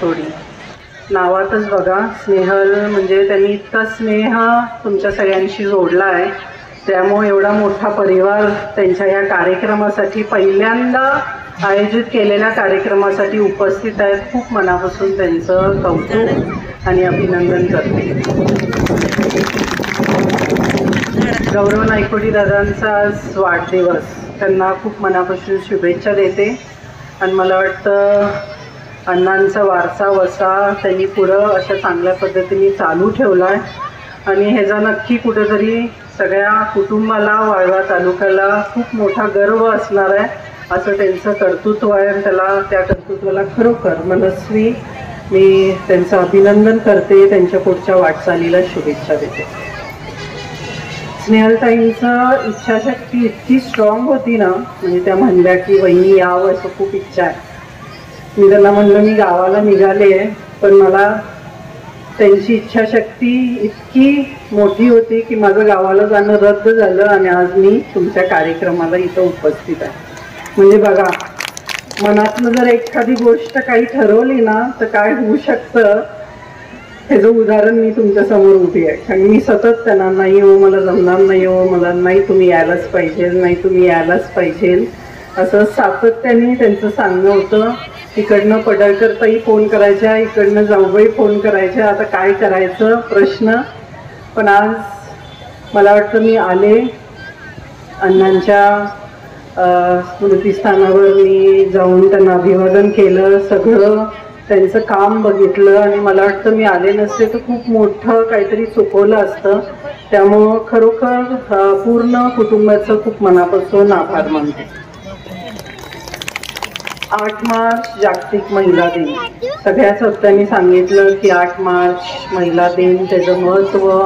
नायकोडी. नावातच बघा, स्नेहल म्हणजे त्यांनी इतका स्नेह तुमच्या सगळ्यांशी जोडला आहे, त्यामुळे एवढा मोठा परिवार त्यांच्या या कार्यक्रमासाठी, पहिल्यांदा आयोजित केलेल्या कार्यक्रमासाठी उपस्थित आहेत. खूप मनापासून त्यांचं कौतुक आणि अभिनंदन करते. गौरव नायकोडी दादांचा आज वाढदिवस, त्यांना खूप मनापासून शुभेच्छा देते. आणि मला वाटतं अण्णांचा वारसा वसा त्यांनी पुढं अशा चांगल्या पद्धतीने चालू ठेवला आहे आणि ह्याचा नक्की कुठेतरी सगळ्या कुटुंबाला, वाळवा तालुक्याला खूप मोठा गर्व असणार आहे. असं त्यांचं कर्तृत्व आहे आणि त्या कर्तृत्वाला खरोखर मनस्वी मी त्यांचं अभिनंदन करते. त्यांच्या पुढच्या वाटचालीला शुभेच्छा देते. स्नेहलताईंचं इच्छाशक्ती इतकी स्ट्रॉंग होती ना, म्हणजे त्या म्हणल्या की वहिनी यावं असं खूप इच्छा आहे. मी त्यांना म्हणलं मी गावाला निघाले आहे, पण मला त्यांची इच्छाशक्ती इतकी मोठी होती की माझं गावाला जाणं रद्द झालं आणि आज मी तुमच्या कार्यक्रमाला इथं उपस्थित आहे. म्हणजे बघा, मनातलं जर एखादी गोष्ट काही ठरवली ना तर काय होऊ शकतं ह्याचं उदाहरण मी तुमच्यासमोर उभी आहे. कारण मी सतत त्यांना नाही हो, मला जमणार नाही हो, मला नाही, तुम्ही यायलाच पाहिजे, नाही तुम्ही यायलाच पाहिजे असं सातत्याने त्यांचं सांगणं होतं. इकडनं पडळकर ताई फोन करायच्या, इकडनं जाऊबाई फोन करायच्या, आता काय करायचं प्रश्न. पण आज मला वाटतं मी आले, अण्णांच्या स्मृतिस्थानावर मी जाऊन त्यांना अभिवादन केलं, सगळं त्यांचं काम बघितलं आणि मला वाटतं मी आले नसते तर खूप मोठं काहीतरी चुकवलं असतं. त्यामुळं खरोखर पूर्ण कुटुंबाचं खूप मनापासून आभार मानते. 8 मार्च जागतिक महिला दिन. सगळ्याच वक्त्यांनी सांगितलं की 8 मार्च महिला दिन, त्याचं महत्त्व,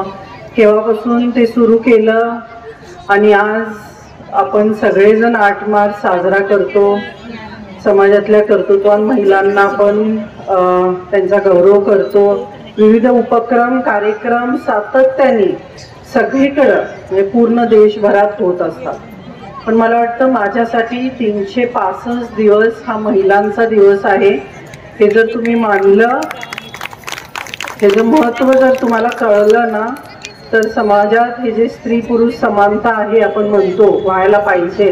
केव्हापासून ते सुरू केलं आणि आज आपण सगळेजण 8 मार्च साजरा करतो. समाजातल्या कर्तृत्ववान महिलांना पण त्यांचा गौरव करतो. विविध उपक्रम, कार्यक्रम सातत्याने सगळीकडं म्हणजे पूर्ण देशभरात होत असतात. पण मला वाटतं माझ्यासाठी 365 दिवस हा महिलांचा दिवस आहे. हे जर तुम्ही मानलं, ह्याचं महत्त्व जर तुम्हाला कळलं ना, तर समाजात हे जे स्त्री पुरुष समानता आहे आपण म्हणतो व्हायला पाहिजे,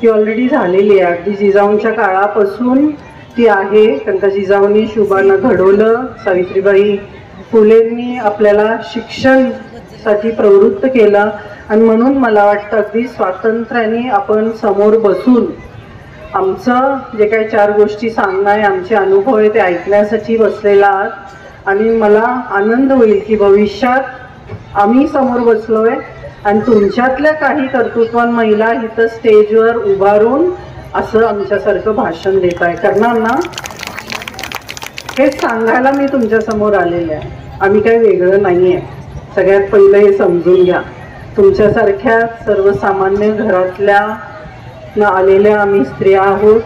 ती ऑलरेडी झालेली आहे. अगदी जिजाऊंच्या काळापासून ती आहे. कारण का जिजाऊंनी शुभांना घडवलं, सावित्रीबाई फुलेंनी आपल्याला शिक्षणासाठी प्रवृत्त केलं आणि म्हणून मला वाटतं अगदी स्वातंत्र्याने आपण समोर बसून आमचं जे काही 4 गोष्टी सांगणं आहे, आमचे अनुभव आहे ते ऐकण्यासाठी बसलेला आहात. आणि मला आनंद होईल की भविष्यात आम्ही समोर बसलोय आणि तुमच्यातल्या काही कर्तृत्ववान महिला इथं स्टेजवर उभारून असं आमच्यासारखं भाषण देत आहे. करणार ना? हेच सांगायला मी तुमच्यासमोर आलेले आहे. आम्ही काही वेगळं नाही आहे. सगळ्यात पहिलं हे समजून घ्या, तुमच्यासारख्या सर्वसामान्य घरातल्या आलेल्या आम्ही स्त्रिया आहोत.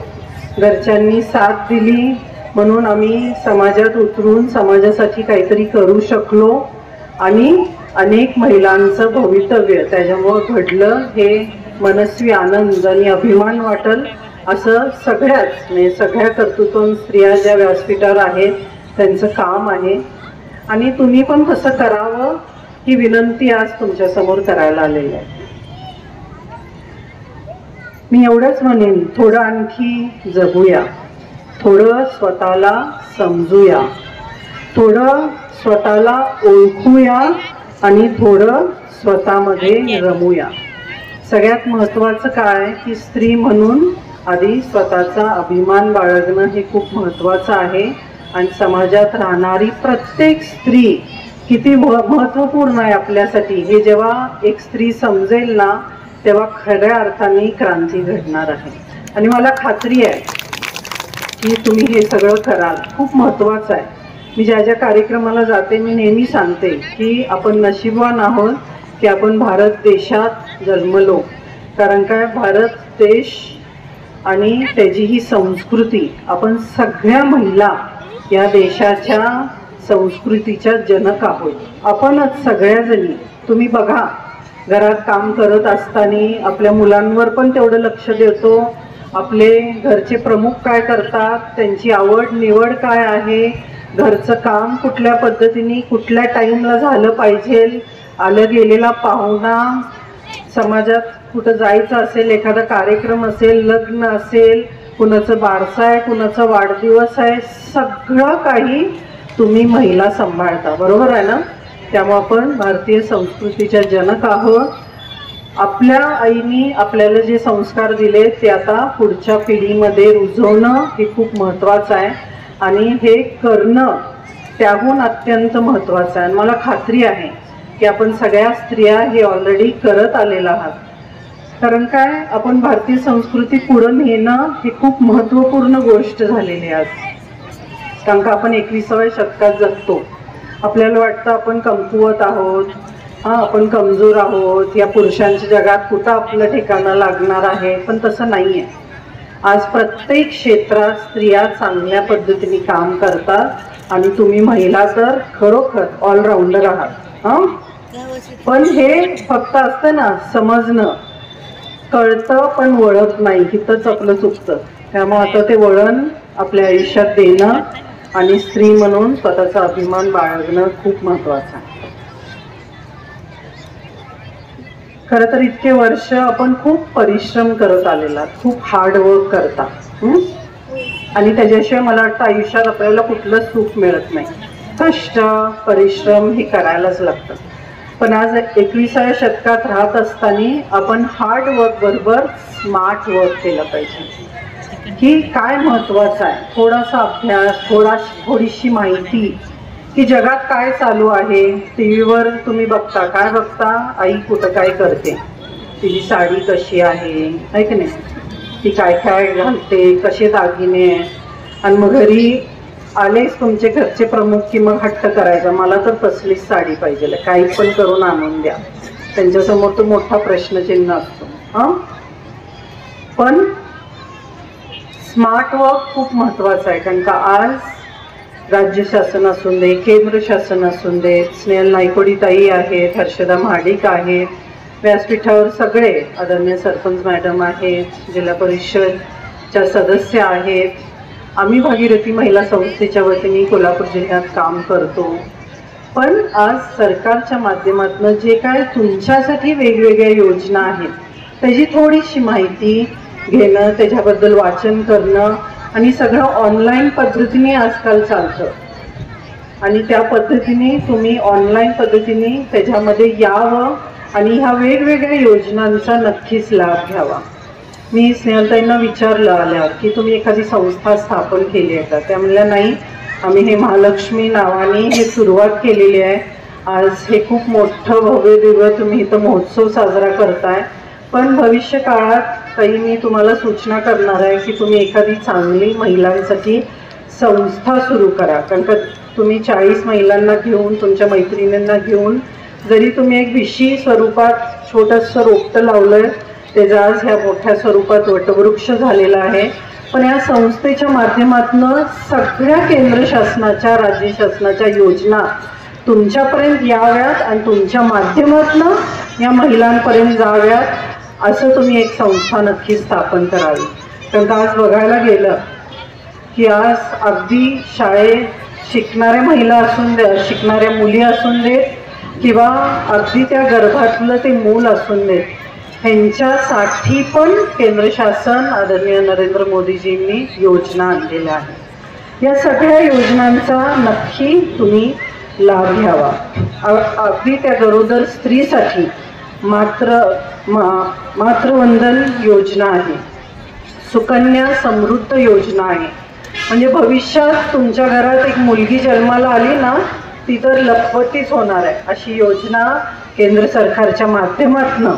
घरच्यांनी साथ दिली म्हणून आम्ही समाजात उतरून समाजासाठी काहीतरी करू शकलो आणि अनेक महिलांचं भवितव्य त्याच्यामुळं घडलं. हे मनस्वी आनंद आणि अभिमान वाटल असं सगळ्या कर्तृत्ववान स्त्रिया ज्या व्यासपीठावर आहेत त्यांचं काम आहे. आणि तुम्ही पण तसं करावं ही विनंती आज तुमच्यासमोर करायला आलेली आहे. मी एवढंच म्हणेन, थोडं आणखी जगूया, थोडं स्वतःला समजूया, थोडं स्वतःला ओळखूया आणि थोडं स्वतःमध्ये रमूया. सगळ्यात महत्त्वाचं काय की स्त्री म्हणून आधी स्वतःचा अभिमान बाळगणं हे खूप महत्त्वाचं आहे. आणि समाजात राहणारी प्रत्येक स्त्री किती महत्त्वपूर्ण आहे आपल्यासाठी हे जेव्हा एक स्त्री समजेल ना, तेव्हा खऱ्या अर्थाने क्रांती घडणार आहे. आणि मला खात्री आहे की तुम्ही हे सगळं कराल. खूप महत्त्वाचं आहे. मी ज्या ज्या कार्यक्रमाला जाते मी नेहमी सांगते की आपण नशीबवान आहोत की आपण भारत देशात जन्मलो. कारण काय, भारत देश आणि त्याची ही संस्कृती, आपण सगळ्या महिला या देशाच्या संस्कृतीच्या जनक आहोत. आपणच सगळ्याजणी. तुम्ही बघा, घरात काम करत असताना आपल्या मुलांवर पण तेवढं लक्ष देतो. आपले घरचे प्रमुख काय करतात, त्यांची आवड निवड काय आहे, घरचं काम कुठल्या पद्धतीने कुठल्या टाईमला झालं पाहिजे, आलं गेलेला पाहुणा, समाजात कुठं जायचं असेल, एखादा कार्यक्रम असेल, लग्न असेल, कुणाचं बारसं आहे, कुणाचा वाढदिवस आहे, सगळं काही तुम्ही महिला सांभाळता, बरोबर आहे ना? त्यामुळे आपण भारतीय संस्कृतीच्या जनक आहोत. आपल्या आईनी आपल्याला जे संस्कार दिले ते आता पुढच्या पिढीमध्ये रुजवणं हे खूप महत्त्वाचं आहे आणि हे करणं त्याहून अत्यंत महत्त्वाचं आहे. मला खात्री आहे की आपण सगळ्या स्त्रिया हे ऑलरेडी करत आलेला आहात. कारण काय, आपण भारतीय संस्कृती पुढे नेणं हे खूप महत्त्वपूर्ण गोष्ट झालेली आहे. कारण का आपण 21व्या शतकात जगतो. आपल्याला वाटतं आपण कमकुवत आहोत, आपण कमजोर आहोत, या पुरुषांच्या जगात कुठं आपलं ठिकाणं लागणार आहे, पण तसं नाही आहे. आज प्रत्येक क्षेत्रात स्त्रिया चांगल्या पद्धतीने काम करतात आणि तुम्ही महिला तर खरोखर ऑलराऊंडर आहात. पण हे फक्त असतं ना, समजणं, कळतं पण वळत नाही, हिथंच आपलं चुकतं. त्यामुळे आता ते वळण आपल्या आयुष्यात देणं आणि स्त्री म्हणून स्वतःचा अभिमान बाळगणं खूप महत्त्वाचं आहे. खरं तर इतके वर्ष आपण खूप परिश्रम करत आलेला, खूप हार्डवर्क करता आणि त्याच्याशिवाय मला वाटतं आयुष्यात आपल्याला कुठलं सुख मिळत नाही. कष्ट परिश्रम हे करायलाच लागतं. पण आज 21व्या शतकात राहत असताना आपण हार्डवर्क बरोबर स्मार्ट वर्क केलं पाहिजे. ही काय महत्त्वाचं आहे, थोडासा अभ्यास, थोडीशी माहिती की जगात काय चालू आहे. टीव्हीवर तुम्ही बघता, काय बघता, आई कुठं काय करते, तिची साडी कशी आहे की नाही, ती काय काय घालते, कसे दागिने, आणि मग घरी आलेच तुमचे घरचे प्रमुख की मग हट्ट करायचा, मला तर तसलीच साडी पाहिजे, काही पण करून आणून द्या. त्यांच्यासमोर तो मोठा प्रश्नचिन्ह असतो. पण स्मार्ट वर्क खूप महत्त्वाचं आहे. कारण का आज राज्य शासन असून दे, केंद्र शासन असून दे, स्नेहल नायकोडी ताई आहेत, हर्षदा महाडिक आहेत, व्यासपीठावर सगळे आदरणीय सरपंच मॅडम आहेत, जिल्हा परिषदच्या सदस्य आहेत. आम्ही भागीरथी महिला संस्थेच्या वतीने कोल्हापूर जिल्ह्यात काम करतो. पण आज सरकारच्या माध्यमातून जे काय तुमच्यासाठी वेगवेगळ्या योजना आहेत त्याची थोडीशी माहिती घेणं, त्याच्याबद्दल वाचन करणं, आणि सगळं ऑनलाईन पद्धतीने आजकाल चालतं आणि त्या पद्धतीने तुम्ही ऑनलाईन पद्धतीने त्याच्यामध्ये यावं आणि ह्या वेगवेगळ्या योजनांचा नक्कीच लाभ घ्यावा. मी स्नेहलताईंना विचारलं आल्यावर की तुम्ही एखादी संस्था स्थापन केली आहे का? त्या म्हणल्या नाही, आम्ही हे महालक्ष्मी नावाने हे सुरुवात केलेली आहे. आज हे खूप मोठं भव्य दिव्य तुम्ही इथं महोत्सव साजरा करताय, पण भविष्य काळात काही मी तुम्हाला सूचना करणार आहे की तुम्ही एखादी चांगली महिलांसाठी संस्था सुरू करा. कारण का तुम्ही 40 महिलांना घेऊन, तुमच्या मैत्रिणींना घेऊन जरी तुम्ही एक विशी स्वरूपात छोटंसं रोपटं लावलंय, त्याचं आज ह्या मोठ्या स्वरूपात वटवृक्ष झालेला आहे. पण या संस्थेच्या माध्यमातून सगळ्या केंद्र शासनाच्या, राज्य शासनाच्या योजना तुमच्यापर्यंत याव्यात आणि तुमच्या माध्यमातून या महिलांपर्यंत जाव्यात, असं तुम्ही एक संस्था नक्की स्थापन करावी. कारण का आज बघायला गेलं की आज अगदी शाळेत शिकणाऱ्या महिला असून दे, शिकणाऱ्या मुली असून देत, किंवा अगदी त्या गर्भातलं ते मूल असून देत, ह्यांच्यासाठी पण केंद्र शासन आदरणीय नरेंद्र मोदीजींनी योजना आणलेल्या आहेत. या सगळ्या योजनांचा नक्की तुम्ही लाभ घ्यावा. अगदी त्या गरोदर स्त्रीसाठी मातृवंदन योजना आहे, सुकन्या समृद्ध योजना आहे. म्हणजे भविष्यात तुमच्या घरात एक मुलगी जन्माला आली ना, ती तर लखपतीच होणार आहे. अशी योजना केंद्र सरकारच्या माध्यमातून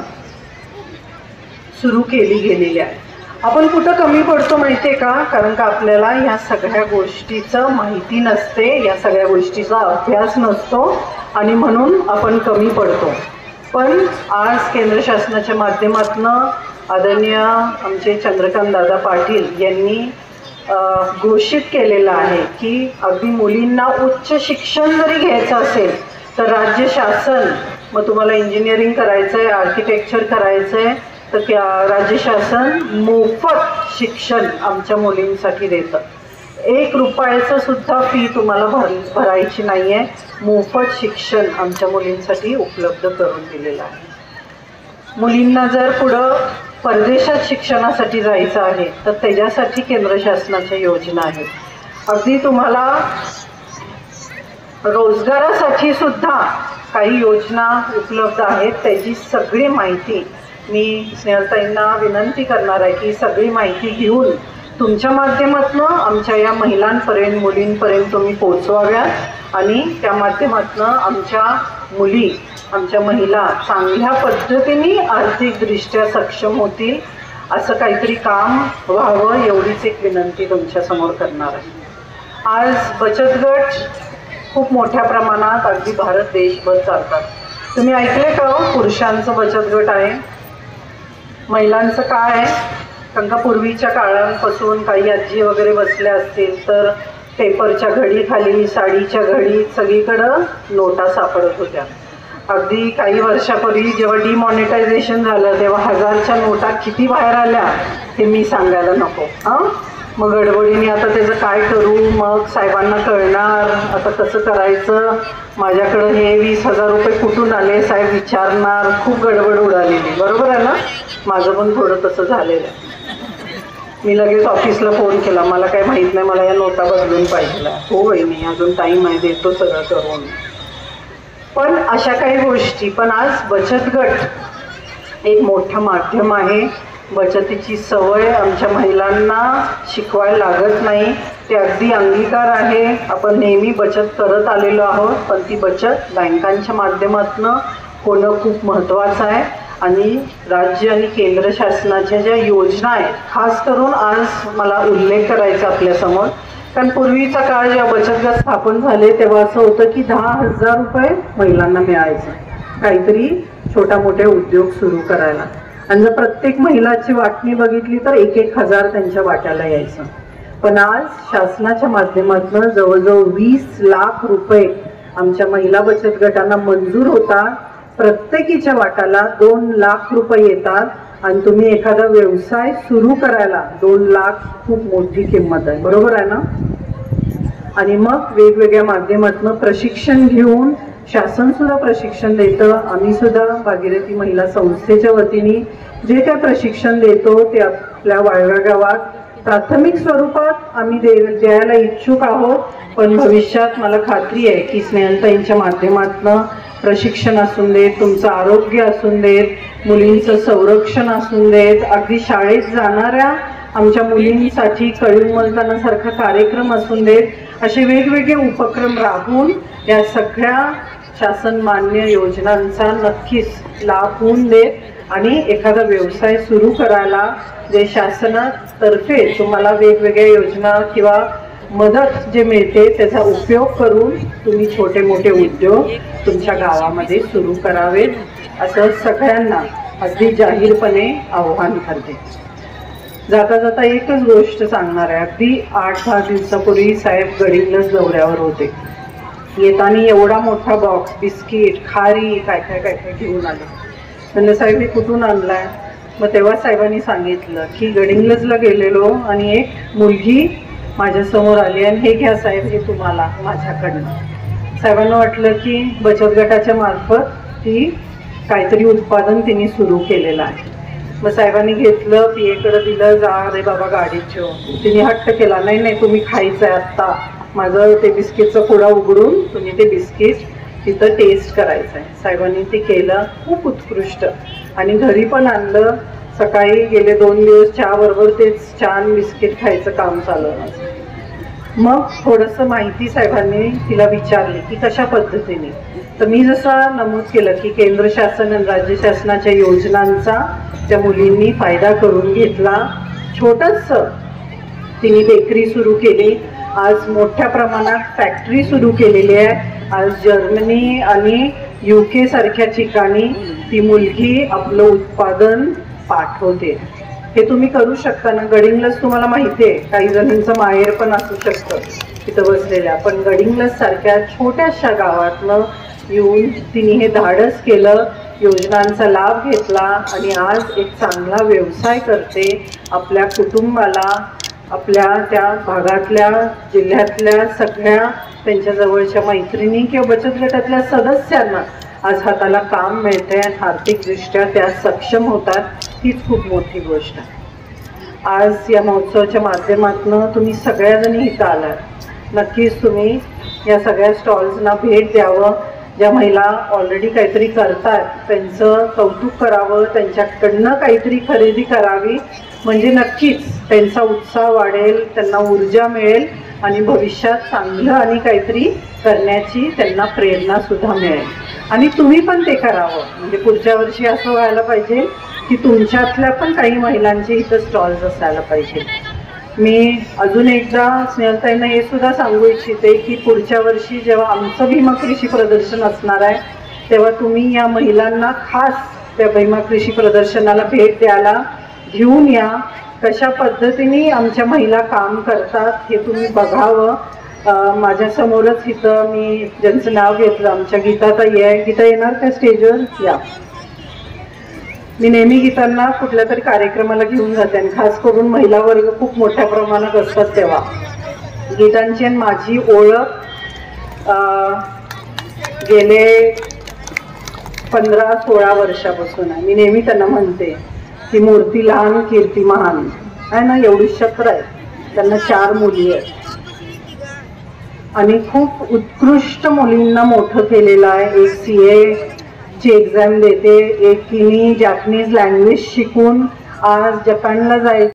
सुरू केली गेलेली आहे. आपण कुठं कमी पडतो माहिती आहे का? कारण का आपल्याला ह्या सगळ्या गोष्टीचं माहिती नसते, या सगळ्या गोष्टीचा अभ्यास नसतो आणि म्हणून आपण कमी पडतो. पण आज केंद्र शासनाच्या माध्यमातून आदरणीय आमचे चंद्रकांत दादा पाटील यांनी घोषित केलेलं आहे की अगदी मुलींना उच्च शिक्षण जरी घ्यायचं असेल तर राज्य शासन, मग तुम्हाला इंजिनिअरिंग करायचं आहे, आर्किटेक्चर करायचं आहे, तर राज्य शासन मोफत शिक्षण आमच्या मुलींसाठी देतं. 1 रुपयाचं सुद्धा फी तुम्हाला भरायची नाही आहे. मोफत शिक्षण आमच्या मुलींसाठी उपलब्ध करून दिलेलं आहे. मुलींना जर पुढं परदेशात शिक्षणासाठी जायचं आहे तर त्याच्यासाठी केंद्र शासनाच्या योजना आहेत. अगदी तुम्हाला रोजगारासाठी सुद्धा काही योजना उपलब्ध आहेत. त्याची सगळी माहिती मी स्नेहलताईंना विनंती करणार आहे की सगळी माहिती घेऊन तुमच्या माध्यमातून आमच्या या महिलांपर्यंत मुलींपर्यंत तुम्ही पोहोचवाव्यात आणि त्या माध्यमातून आमच्या मुली आमच्या महिला चांगल्या पद्धतीने आर्थिकदृष्ट्या सक्षम होतील असं काहीतरी काम व्हावं एवढीच एक विनंती तुमच्यासमोर करणार आहे. आज बचत गट खूप मोठ्या प्रमाणात अगदी भारत देशभर चालतात. तुम्ही ऐकले का हो पुरुषांचं बचत गट आहे, महिलांचं काय आहे? कारण का पूर्वीच्या काळांपासून काही आजी वगैरे बसल्या असतील तर पेपरच्या घडीखाली साडीच्या घडीत सगळीकडं नोटा सापडत होत्या. अगदी काही वर्षापूर्वी जेव्हा डिमॉनिटायझेशन झालं तेव्हा 1000च्या नोटा किती बाहेर आल्या हे मी सांगायला नको. मग गडबडीने आता त्याचं काय करू, मग साहेबांना कळणार आता कसं करायचं, माझ्याकडं हे 20,000 रुपये कुठून आले साहेब विचारणार, खूप गडबड उडालेली. बरोबर आहे ना? माझं पण थोडं तसं झालेलं आहे. मी लगेच ऑफिसला फोन केला, मला काही माहीत नाही, मला या नोटा बदलून पाहिजे. हो वहिनी अजून टाईम आहे, देतो सगळं करून. पण अशा काही गोष्टी. पण आज बचत गट एक मोठं माध्यम आहे. बचतीची सवय आमच्या महिलांना शिकवायला लागत नाही, ते अगदी अंगीकार आहे. आपण नेहमी बचत करत आलेलो आहोत, पण ती बचत बँकांच्या माध्यमातून होणं खूप महत्त्वाचं आहे. आणि राज्य आणि केंद्र शासनाच्या ज्या योजना आहेत खास करून आज मला उल्लेख करायचा आपल्यासमोर. कारण पूर्वीचा काळ जेव्हा बचत गट स्थापन झाले तेव्हा असं होतं की 10,000 रुपये महिलांना मिळायचे काहीतरी छोटा मोठे उद्योग सुरू करायला. आणि जर प्रत्येक महिलाची वाटणी बघितली तर 1,000 त्यांच्या वाट्याला यायचं. पण आज शासनाच्या माध्यमातून जवळजवळ 20 लाख रुपये आमच्या महिला बचत गटांना मंजूर होतात. प्रत्येकीच्या वाटाला 2 लाख रुपये येतात. आणि तुम्ही एखादा व्यवसाय सुरू करायला 2 लाख खूप मोठी किंमत आहे. बरोबर आहे ना? आणि मग वेगवेगळ्या माध्यमातून प्रशिक्षण घेऊन शासन सुद्धा प्रशिक्षण देतं. आम्ही सुद्धा भागीरथी महिला संस्थेच्या वतीने जे काय प्रशिक्षण देतो ते आपल्या वाळव्या गावात प्राथमिक स्वरूपात आम्ही द्यायला इच्छुक आहोत. पण भविष्यात मला खात्री आहे की स्नेहलताईंच्या माध्यमातून प्रशिक्षण असून देत, तुमचं आरोग्य असून देत, मुलींचं संरक्षण असून देत, अगदी शाळेत जाणाऱ्या आमच्या मुलींसाठी कळीमर्दानासारखा कार्यक्रम असून देत, असे वेगवेगळे उपक्रम राबवून या सगळ्या शासन मान्य योजनांचा नक्कीच लाभ होऊन देत आणि एखादा व्यवसाय सुरू करायला जे शासनातर्फे तुम्हाला वेगवेगळ्या योजना किंवा मदत जे मिळते त्याचा उपयोग करून तुम्ही छोटे मोठे उद्योग तुमच्या गावामध्ये सुरू करावेत असं सगळ्यांना अगदी जाहीरपणे आव्हान करते. जाता जाता एकच गोष्ट सांगणार आहे. अगदी 8-10 दिवसापूर्वी साहेब गडिंग्लज दौऱ्यावर होते. येताना एवढा मोठा बॉक्स बिस्किट खारी काय काय काय काय घेऊन आले. म्हणलं साहेब हे कुठून आणलाय? मग तेव्हा साहेबांनी सांगितलं की गडिंग्लजला गेलेलो आणि एक मुलगी माझ्यासमोर आली आणि हे घ्या साहेब हे तुम्हाला माझ्याकडनं. साहेबांना वाटलं की बचत गटाच्या मार्फत ती काहीतरी उत्पादन तिने सुरू केलेलं आहे. मग साहेबांनी घेतलं, पियेकडं दिलं, जा रे बाबा गाडीत ठेव. तिने हट्ट केला, नाही नाही तुम्ही खायचं आहे आत्ता, माझं ते बिस्किटचं पुडा उघडून तुम्ही ते बिस्किट तिथं टेस्ट करायचं आहे. साहेबांनी ते केलं, खूप उत्कृष्ट. आणि घरी पण आणलं. सकाळी गेले 2 दिवस चहाबरोबर तेच छान बिस्किट खायचं काम चालवलं. मग थोडंसं माहिती साहेबांनी तिला विचारली की कशा पद्धतीने. तर मी जसं नमूद केलं की केंद्र शासन आणि राज्य शासनाच्या योजनांचा त्या मुलींनी फायदा करून घेतला. छोटंसं तिने बेकरी सुरू केली. आज मोठ्या प्रमाणात फॅक्टरी सुरू केलेली आहे. आज जर्मनी आणि UK सारख्या ठिकाणी ती मुलगी आपलं उत्पादन पाठवते. हे तुम्ही करू शकता ना. गडिंग्लज तुम्हाला माहिती आहे काही जणींचं माहेर पण असू शकतं तिथं बसलेल्या, पण गडिंग्लज सारख्या छोट्याशा गावातनं येऊन तिने हे धाडस केलं, योजनांचा लाभ घेतला आणि आज एक चांगला व्यवसाय करते. आपल्या कुटुंबाला आपल्या त्या भागातल्या जिल्ह्यातल्या सगळ्या त्यांच्या जवळच्या मैत्रिणी किंवा बचत गटातल्या सदस्यांना आज हाताला काम मिळते आणि आर्थिकदृष्ट्या त्या सक्षम होतात, हीच खूप मोठी गोष्ट आहे. आज या महोत्सवाच्या माध्यमातून तुम्ही सगळ्याजणी इथं आलात. नक्कीच तुम्ही या सगळ्या स्टॉल्सना भेट द्यावं. ज्या महिला ऑलरेडी काहीतरी करतात त्यांचं कौतुक करावं, त्यांच्याकडनं काहीतरी खरेदी करावी, म्हणजे नक्कीच त्यांचा उत्साह वाढेल, त्यांना ऊर्जा मिळेल आणि भविष्यात चांगलं आणि काहीतरी करण्याची त्यांना प्रेरणासुद्धा मिळेल. आणि तुम्ही पण ते करावं, म्हणजे पुढच्या वर्षी असं व्हायला पाहिजे की तुमच्यातल्या पण काही महिलांचे इथं स्टॉल्स असायला पाहिजे. मी अजून एकदा स्नेहलताईंना हे सुद्धा सांगू इच्छिते की पुढच्या वर्षी जेव्हा आमचं भीमा कृषी प्रदर्शन असणार आहे तेव्हा तुम्ही या महिलांना खास त्या भीमा कृषी प्रदर्शनाला भेट द्यायला घेऊन या. कशा पद्धतीने आमच्या महिला काम करतात हे तुम्ही बघावं. माझ्यासमोरच इथं मी ज्यांचं नाव घेतलं आमच्या गीताताई आहे. गीता येणार त्या स्टेजवर? या. मी नेहमी गीतांना कुठल्या तरी कार्यक्रमाला घेऊन जाते आणि खास करून महिला वर्ग खूप मोठ्या प्रमाणात असतात तेव्हा गीतांची आणि माझी ओळख गेले 15-16 वर्षापासून आहे. मी नेहमी त्यांना म्हणते की मूर्ती लहान कीर्ती महान आहे ना, एवढी शत्र आहे. त्यांना 4 मुली आहेत आणि खूप उत्कृष्ट मुलींना मोठं केलेलं आहे. एक CA ची एक्झाम देते, एकीने जॅपनीज लँग्वेज शिकून आज जपानला जायचं